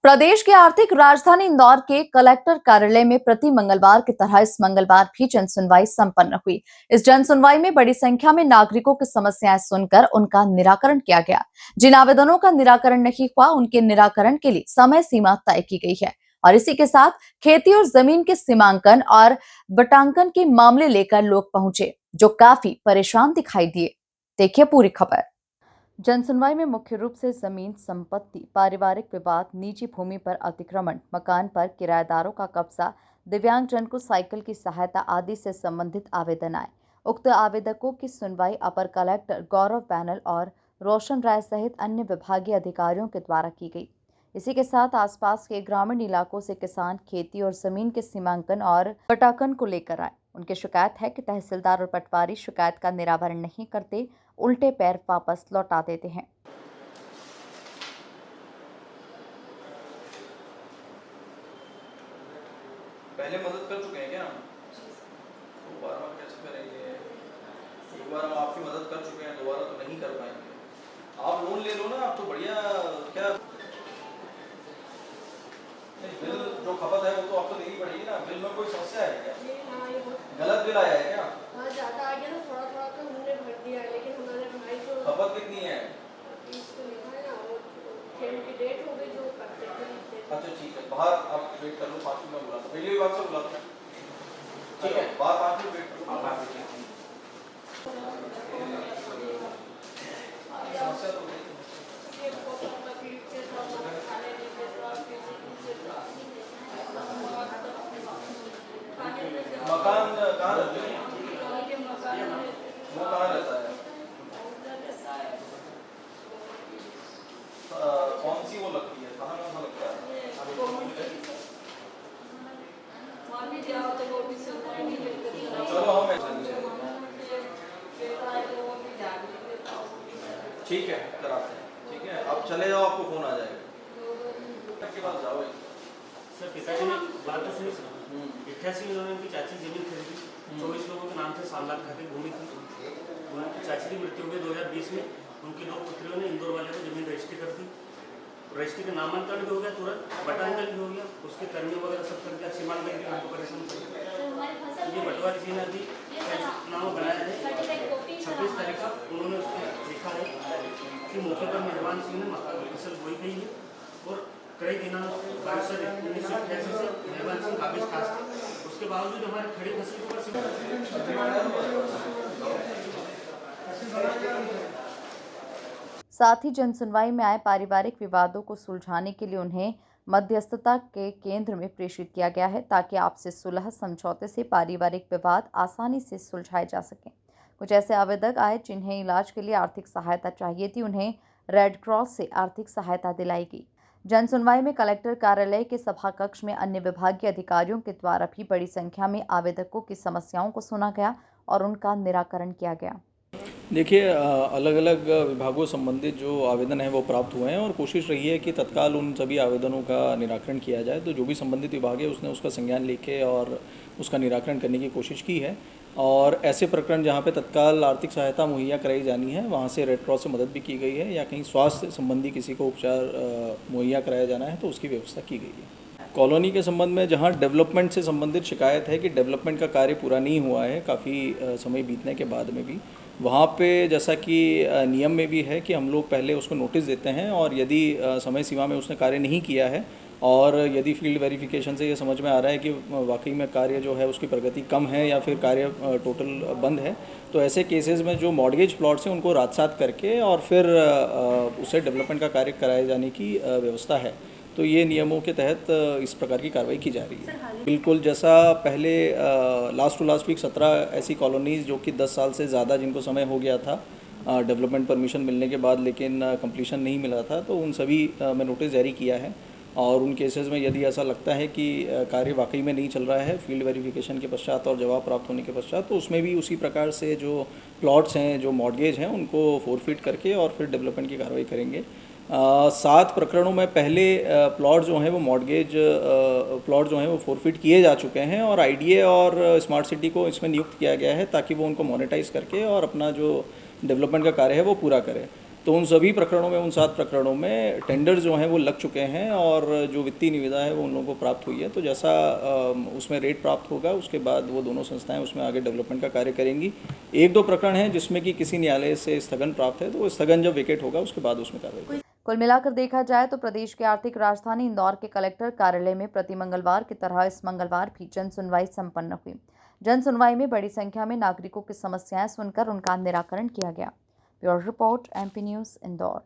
प्रदेश के आर्थिक राजधानी इंदौर के कलेक्टर कार्यालय में प्रति मंगलवार की तरह इस मंगलवार भी जन सुनवाई संपन्न हुई। इस जन सुनवाई में बड़ी संख्या में नागरिकों की समस्याएं सुनकर उनका निराकरण किया गया। जिन आवेदनों का निराकरण नहीं हुआ, उनके निराकरण के लिए समय सीमा तय की गई है। और इसी के साथ खेती और जमीन के सीमांकन और बटांकन के मामले लेकर लोग पहुंचे, जो काफी परेशान दिखाई दिए। देखिए पूरी खबर। जन सुनवाई में मुख्य रूप से जमीन संपत्ति, पारिवारिक विवाद, निजी भूमि पर अतिक्रमण, मकान पर किराएदारों का कब्जा, दिव्यांगजन को साइकिल की सहायता आदि से संबंधित आवेदन आए। उक्त आवेदकों की सुनवाई अपर कलेक्टर गौरव बैनल और रोशन राय सहित अन्य विभागीय अधिकारियों के द्वारा की गई। इसी के साथ आसपास के ग्रामीण इलाकों से किसान खेती और जमीन के सीमांकन और पटाकन को लेकर आए। उनकी शिकायत है कि तहसीलदार और पटवारी शिकायत का निराकरण नहीं करते, उल्टे पैर वापस लौटा देते हैं। पहले मदद कर चुके हैं क्या हम? तो बार-बार कैसे करेंगे? एक बार हम आपकी मदद कर चुके हैं, दोबारा तो नहीं कर पाएंगे। आप लोन ले लो ना, आप तो बढ़िया। क्या बिल जो खपत है वो तो आपको देनी पड़ेगी ना। बिल में कोई समस्या है क्या? गलत बिल आया है क्या? हाँ, ज़्यादा आ गया ना, थोड़ा-थोड़ा तो हमने भर दिया है, लेकिन हमारे भाई को खपत कितनी है? इसको लिखा है ना, वो ट्रेन की डेट हो गई जो करते थे। अच्छा ठीक है, बाहर आप वेट कर लो, 5 मिनट में बुलाता हूँ। बिजली विभाग से बुलाता हूँ। ठीक है, बाहर 5 मिनट वेट करो। आप समस्या तो नहीं। मकान कहाँ रहते हैं? वो कहाँ रहता है? कौन सी वो लगती है? कहाँ कहाँ लगता है? चलो हम ठीक है, कराते हैं। ठीक है, अब चले जाओ, आपको फोन आ जाएगा। के पास जाओ। सर पिताजी ने बात तो सुनी सर। 88 में उन्होंने उनकी चाची जमीन खरीदी, 24 लोगों के नाम से 7 लाख खाते भूमि थी। उनकी चाची की मृत्यु हुई 2020 में। उनकी 2 पुत्रियों ने इंदौर वाले को जमीन रजिस्ट्री कर दी। रजिस्ट्री का नामांकन भी हो गया, तुरंत बटांकन भी हो गया, उसके कर्मी वगैरह सब कर दिया, सीमांकन भी हमको परेशान कर दिया। ये पटवारी जी ने अभी नाम बनाया है, 26 तारीख का उन्होंने उसमें लिखा है कि मौके पर मेहरबान सिंह ने मकान की फसल बोई गई है और कई दिनों से 1988 से मेहरबान सिंह काबिज खास थे। उसके बावजूद हमारे खड़ी फसल के ऊपर साथ ही जन सुनवाई में आए पारिवारिक विवादों को सुलझाने के लिए उन्हें मध्यस्थता के केंद्र में प्रेषित किया गया है, ताकि आपसी सुलह समझौते से पारिवारिक विवाद आसानी से सुलझाए जा सकें। कुछ ऐसे आवेदक आए जिन्हें इलाज के लिए आर्थिक सहायता चाहिए थी, उन्हें रेड क्रॉस से आर्थिक सहायता दिलाई गई। जन सुनवाई में कलेक्टर कार्यालय के सभा कक्ष में अन्य विभागीय अधिकारियों के द्वारा भी बड़ी संख्या में आवेदकों की समस्याओं को सुना गया और उनका निराकरण किया गया। देखिए, अलग अलग विभागों संबंधित जो आवेदन हैं वो प्राप्त हुए हैं और कोशिश रही है कि तत्काल उन सभी आवेदनों का निराकरण किया जाए। तो जो भी संबंधित विभाग है उसने उसका संज्ञान लेके और उसका निराकरण करने की कोशिश की है। और ऐसे प्रकरण जहाँ पे तत्काल आर्थिक सहायता मुहैया कराई जानी है, वहाँ से रेड क्रॉस से मदद भी की गई है, या कहीं स्वास्थ्य संबंधी किसी को उपचार मुहैया कराया जाना है तो उसकी व्यवस्था की गई है। कॉलोनी के संबंध में जहाँ डेवलपमेंट से संबंधित शिकायत है कि डेवलपमेंट का कार्य पूरा नहीं हुआ है काफ़ी समय बीतने के बाद में भी, वहाँ पे जैसा कि नियम में भी है कि हम लोग पहले उसको नोटिस देते हैं और यदि समय सीमा में उसने कार्य नहीं किया है और यदि फील्ड वेरिफिकेशन से ये समझ में आ रहा है कि वाकई में कार्य जो है उसकी प्रगति कम है या फिर कार्य टोटल बंद है, तो ऐसे केसेस में जो मॉर्गेज प्लॉट्स हैं उनको रात-सात करके और फिर उससे डेवलपमेंट का कार्य कराए जाने की व्यवस्था है। तो ये नियमों के तहत इस प्रकार की कार्रवाई की जा रही है। बिल्कुल, जैसा पहले लास्ट टू लास्ट वीक 17 ऐसी कॉलोनीज़ जो कि 10 साल से ज़्यादा जिनको समय हो गया था डेवलपमेंट परमिशन मिलने के बाद, लेकिन कंप्लीशन नहीं मिला था, तो उन सभी में नोटिस जारी किया है। और उन केसेस में यदि ऐसा लगता है कि कार्य वाकई में नहीं चल रहा है फील्ड वेरिफिकेशन के पश्चात और जवाब प्राप्त होने के पश्चात, तो उसमें भी उसी प्रकार से जो प्लॉट्स हैं, जो मॉर्गेज हैं, उनको फोरफिट करके और फिर डेवलपमेंट की कार्रवाई करेंगे। 7 प्रकरणों में पहले प्लॉट जो हैं वो मॉर्गेज प्लॉट जो हैं वो फोरफिट किए जा चुके हैं और आईडीए और स्मार्ट सिटी को इसमें नियुक्त किया गया है ताकि वो उनको मोनेटाइज करके और अपना जो डेवलपमेंट का कार्य है वो पूरा करें। तो उन सभी प्रकरणों में, उन 7 प्रकरणों में टेंडर जो हैं वो लग चुके हैं और जो वित्तीय निविदा है वो उन लोगों को प्राप्त हुई है। तो जैसा उसमें रेट प्राप्त होगा उसके बाद वो दोनों संस्थाएं उसमें आगे डेवलपमेंट का कार्य करेंगी। 1-2 प्रकरण हैं जिसमें कि किसी न्यायालय से स्थगन प्राप्त है, तो वो स्थगन जब वेकेट होगा उसके बाद उसमें कार्रवाई होगी। कुल मिलाकर देखा जाए तो प्रदेश के आर्थिक राजधानी इंदौर के कलेक्टर कार्यालय में प्रति मंगलवार की तरह इस मंगलवार भी जन सुनवाई संपन्न हुई। जन सुनवाई में बड़ी संख्या में नागरिकों की समस्याएं सुनकर उनका निराकरण किया गया। Bureau report, MP news, Indore.